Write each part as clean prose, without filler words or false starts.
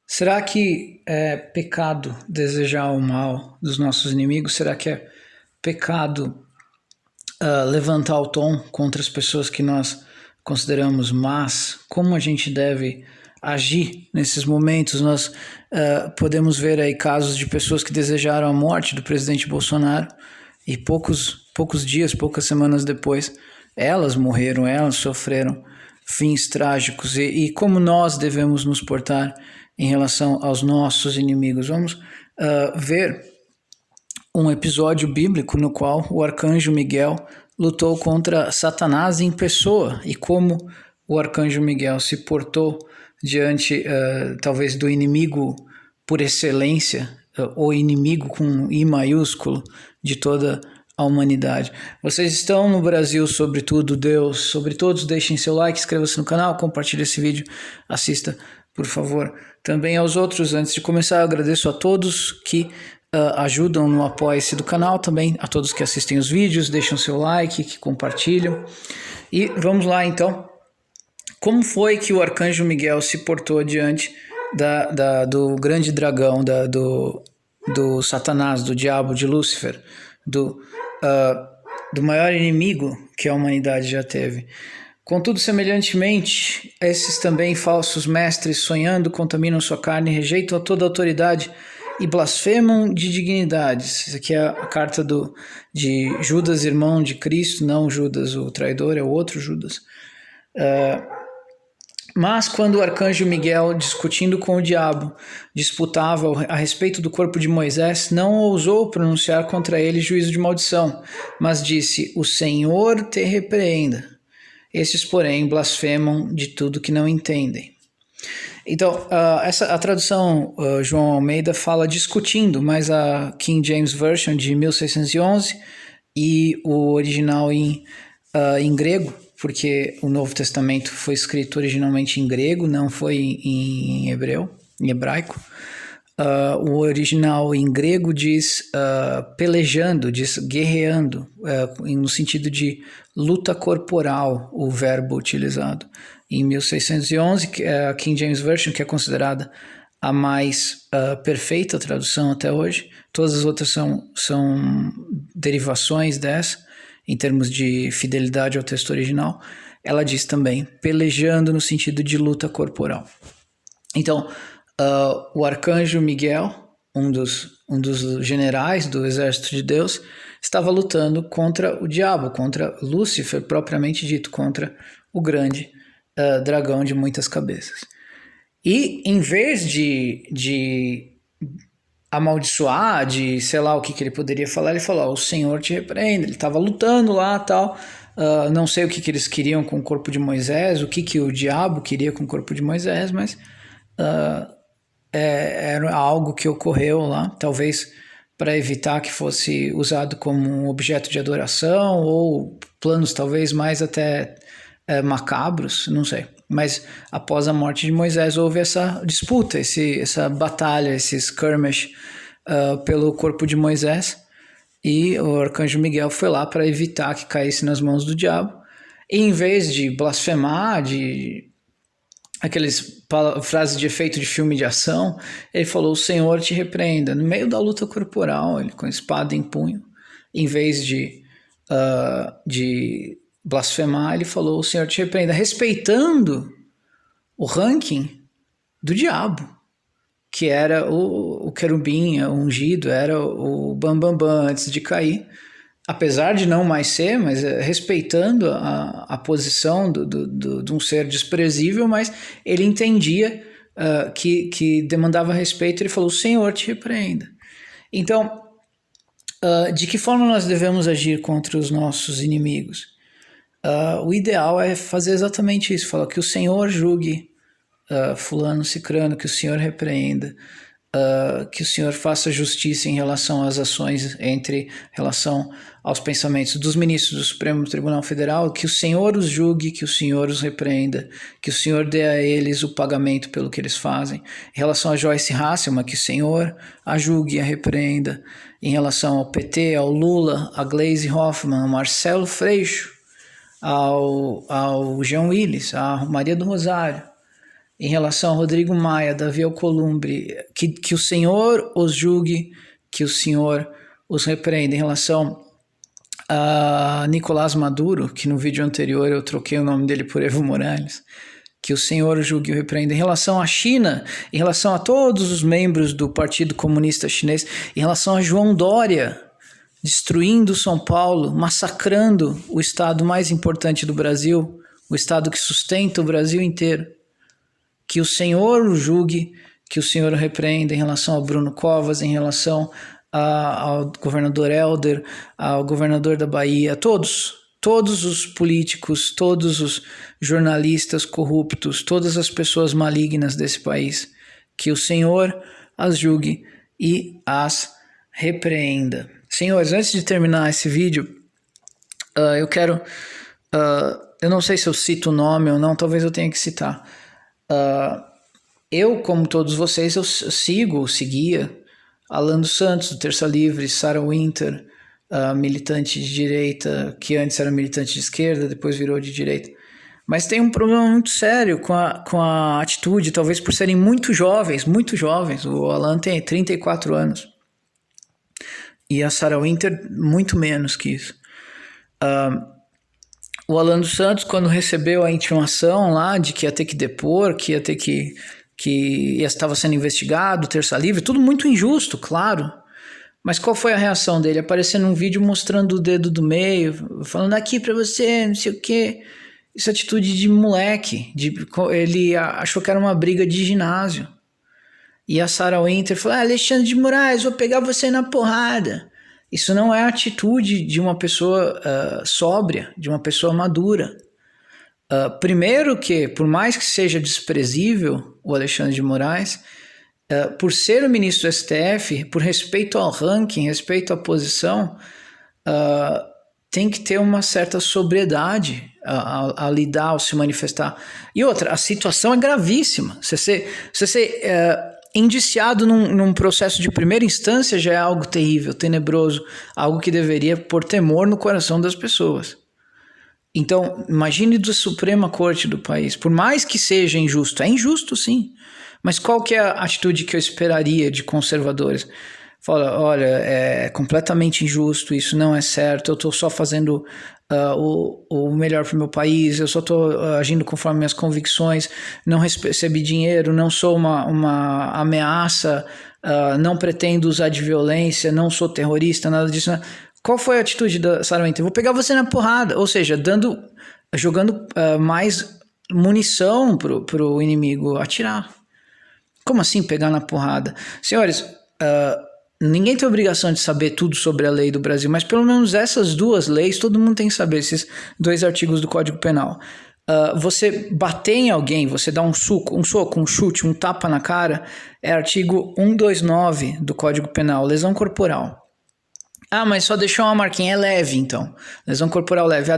Será que é pecado desejar o mal dos nossos inimigos? Será que é pecado levantar o tom contra as pessoas que nós consideramos más? Como a gente deve agir nesses momentos? Nós podemos ver aí casos de pessoas que desejaram a morte do presidente Bolsonaro e poucos dias, poucas semanas depois, elas morreram, elas sofreram fins trágicos. E como nós devemos nos portar em relação aos nossos inimigos? Vamos ver um episódio bíblico no qual o arcanjo Miguel lutou contra Satanás em pessoa e como o arcanjo Miguel se portou diante talvez do inimigo por excelência, o inimigo com I maiúsculo de toda a humanidade. Vocês estão no Brasil, sobretudo, Deus, sobre todos, deixem seu like, inscreva-se no canal, compartilhe esse vídeo, assista, por favor, também aos outros. Antes de começar, eu agradeço a todos que ajudam no apoio-se do canal, também a todos que assistem os vídeos, deixam seu like, que compartilham. E vamos lá então. Como foi que o arcanjo Miguel se portou diante do grande dragão, do Satanás, do diabo, de Lúcifer, do maior inimigo que a humanidade já teve? Contudo, semelhantemente, esses também falsos mestres, sonhando, contaminam sua carne, rejeitam toda a autoridade e blasfemam de dignidades. Isso aqui é a carta de Judas, irmão de Cristo, não Judas o traidor, é o outro Judas. Mas quando o arcanjo Miguel, discutindo com o diabo, disputava a respeito do corpo de Moisés, não ousou pronunciar contra ele juízo de maldição, mas disse: "O Senhor te repreenda." Esses, porém, blasfemam de tudo que não entendem. Então, a tradução João Almeida fala discutindo, mas a King James Version de 1611 e o original em grego, porque o Novo Testamento foi escrito originalmente em grego, não foi em hebraico. O original em grego diz pelejando, diz guerreando, no sentido de luta corporal, o verbo utilizado. Em 1611, a King James Version, que é considerada a mais perfeita tradução até hoje, todas as outras são derivações dessa, em termos de fidelidade ao texto original. Ela diz também pelejando no sentido de luta corporal. Então, o arcanjo Miguel, um dos generais do exército de Deus, estava lutando contra o diabo, contra Lúcifer, propriamente dito, contra o grande dragão de muitas cabeças. E em vez de amaldiçoar, de sei lá o que ele poderia falar, ele falou: "O Senhor te repreenda." Ele estava lutando lá, tal. Não sei o que eles queriam com o corpo de Moisés, o que o diabo queria com o corpo de Moisés, mas era algo que ocorreu lá, talvez para evitar que fosse usado como um objeto de adoração, ou planos talvez mais até macabros, não sei. Mas após a morte de Moisés houve essa disputa, essa batalha, esse skirmish pelo corpo de Moisés, e o arcanjo Miguel foi lá para evitar que caísse nas mãos do diabo, e em vez de blasfemar, de aqueles frases de efeito de filme de ação, ele falou: "O Senhor te repreenda." No meio da luta corporal, ele com a espada em punho, em vez de blasfemar, ele falou: "O Senhor te repreenda", respeitando o ranking do diabo, que era o querubim ungido, era o bambambam bam, bam, antes de cair, apesar de não mais ser, mas respeitando a posição de um ser desprezível, mas ele entendia que demandava respeito. Ele falou: "O Senhor te repreenda." Então, de que forma nós devemos agir contra os nossos inimigos? O ideal é fazer exatamente isso, falar que o Senhor julgue fulano, cicrano, que o Senhor repreenda, que o Senhor faça justiça em relação às ações, relação aos pensamentos dos ministros do Supremo Tribunal Federal, que o Senhor os julgue, que o Senhor os repreenda, que o Senhor dê a eles o pagamento pelo que eles fazem. Em relação a Joyce Hasselman, que o Senhor a julgue e a repreenda. Em relação ao PT, ao Lula, a Gleisi Hoffmann, ao Marcelo Freixo, ao Jean Willis, à Maria do Rosário, Em relação a Rodrigo Maia, Davi Alcolumbre, que o Senhor os julgue, que o Senhor os repreenda. Em relação a Nicolás Maduro, que no vídeo anterior eu troquei o nome dele por Evo Morales, que o Senhor julgue e o repreenda. Em relação à China, em relação a todos os membros do Partido Comunista Chinês, em relação a João Dória, destruindo São Paulo, massacrando o estado mais importante do Brasil, o estado que sustenta o Brasil inteiro, que o Senhor o julgue, que o Senhor o repreenda. Em relação ao Bruno Covas, em relação ao governador Helder, ao governador da Bahia, todos os políticos, todos os jornalistas corruptos, todas as pessoas malignas desse país, que o Senhor as julgue e as repreenda. Senhores, antes de terminar esse vídeo, eu quero... eu não sei se eu cito o nome ou não, talvez eu tenha que citar. Eu, como todos vocês, eu seguia Alan dos Santos, do Terça Livre, Sarah Winter, militante de direita, que antes era militante de esquerda, depois virou de direita. Mas tem um problema muito sério com a atitude, talvez por serem muito jovens. O Alan tem 34 anos. E a Sarah Winter, muito menos que isso. O Alan dos Santos, quando recebeu a intimação lá de que ia ter que depor, que ia ter que estava sendo investigado, Terça Livre, tudo muito injusto, claro. Mas qual foi a reação dele? Aparecendo um vídeo mostrando o dedo do meio, falando aqui pra você, não sei o quê. Isso é atitude de moleque. Ele achou que era uma briga de ginásio. E a Sarah Winter falou, Alexandre de Moraes, vou pegar você na porrada. Isso não é a atitude de uma pessoa sóbria, de uma pessoa madura. Primeiro que, por mais que seja desprezível o Alexandre de Moraes, por ser o ministro do STF, por respeito ao ranking, respeito à posição, tem que ter uma certa sobriedade a lidar, ao se manifestar. E outra, a situação é gravíssima. Você ser indiciado num processo de primeira instância já é algo terrível, tenebroso, algo que deveria pôr temor no coração das pessoas. Então, imagine da Suprema Corte do país, por mais que seja injusto, é injusto sim, mas qual que é a atitude que eu esperaria de conservadores? Fala, olha, é completamente injusto, isso não é certo, eu estou só fazendo o melhor para o meu país, eu só estou agindo conforme minhas convicções, não recebi dinheiro, não sou uma ameaça, não pretendo usar de violência, não sou terrorista, nada disso. Né? Qual foi a atitude da Sarah Winter? Vou pegar você na porrada, ou seja, jogando mais munição pro inimigo atirar. Como assim pegar na porrada? Senhores, ninguém tem obrigação de saber tudo sobre a lei do Brasil, mas pelo menos essas duas leis todo mundo tem que saber, esses 2 artigos do Código Penal. Você bater em alguém, você dar um soco, um chute, um tapa na cara, é artigo 129 do Código Penal, lesão corporal. Mas só deixou uma marquinha, é leve então, lesão corporal leve,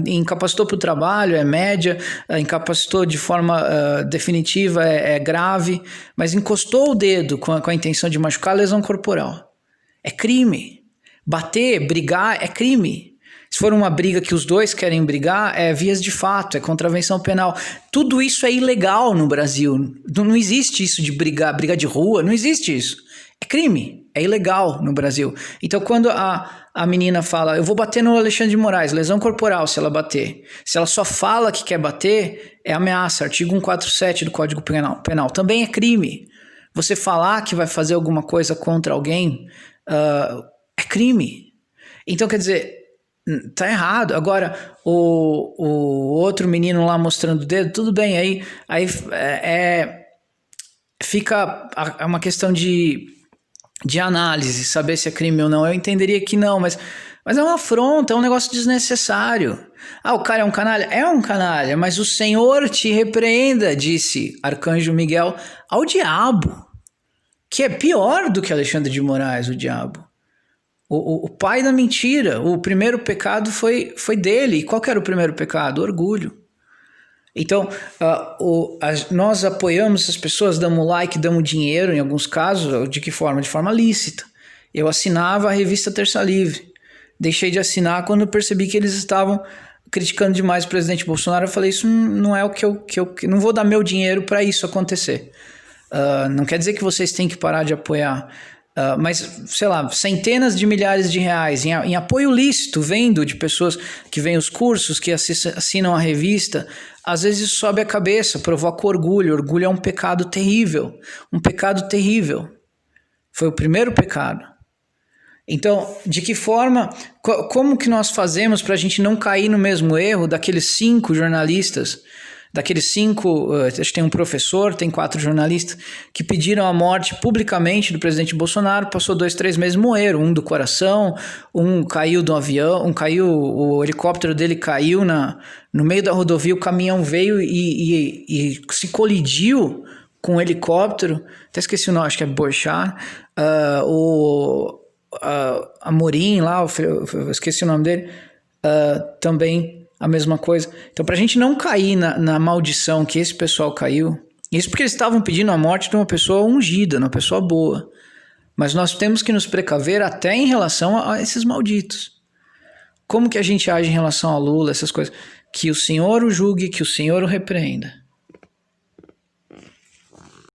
incapacitou para o trabalho, é média, incapacitou de forma definitiva, é grave, mas encostou o dedo com a intenção de machucar, lesão corporal, é crime. Bater, brigar é crime. Se for uma briga que os dois querem brigar, é vias de fato, é contravenção penal. Tudo isso é ilegal no Brasil, não existe isso de briga de rua, não existe isso. É crime, é ilegal no Brasil. Então, quando a menina fala, eu vou bater no Alexandre de Moraes, lesão corporal se ela bater. Se ela só fala que quer bater, é ameaça, artigo 147 do Código Penal. Também é crime. Você falar que vai fazer alguma coisa contra alguém, é crime. Então, quer dizer, tá errado. Agora, o outro menino lá mostrando o dedo, tudo bem, aí fica uma questão de análise, saber se é crime ou não. Eu entenderia que não, mas é uma afronta, é um negócio desnecessário. O cara é um canalha? É um canalha, mas o Senhor te repreenda, disse Arcanjo Miguel ao diabo, que é pior do que Alexandre de Moraes, o diabo. O pai da mentira, o primeiro pecado foi dele. E qual que era o primeiro pecado? Orgulho. Então, nós apoiamos as pessoas, damos like, damos dinheiro, em alguns casos, de que forma? De forma lícita. Eu assinava a revista Terça Livre. Deixei de assinar quando eu percebi que eles estavam criticando demais o presidente Bolsonaro. Eu falei, isso não é o que eu não vou dar meu dinheiro para isso acontecer. Não quer dizer que vocês têm que parar de apoiar, mas, sei lá, centenas de milhares de reais em apoio lícito, vendo de pessoas que veem os cursos, que assinam a revista, às vezes sobe a cabeça, provoca orgulho. Orgulho é um pecado terrível, Foi o primeiro pecado. Então, de que forma, como que nós fazemos para a gente não cair no mesmo erro daqueles 5 jornalistas, acho que tem um professor, tem 4 jornalistas, que pediram a morte publicamente do presidente Bolsonaro, passou 2, 3 meses, morreram, um do coração, um caiu do avião, o helicóptero dele caiu no meio da rodovia, o caminhão veio e se colidiu com o helicóptero, até esqueci o nome, acho que é Borchardt, Amorim lá, eu esqueci o nome dele, também a mesma coisa. Então, para a gente não cair na maldição que esse pessoal caiu, isso porque eles estavam pedindo a morte de uma pessoa ungida, uma pessoa boa, mas nós temos que nos precaver até em relação a esses malditos. Como que a gente age em relação a Lula, essas coisas? Que o Senhor o julgue, que o Senhor o repreenda.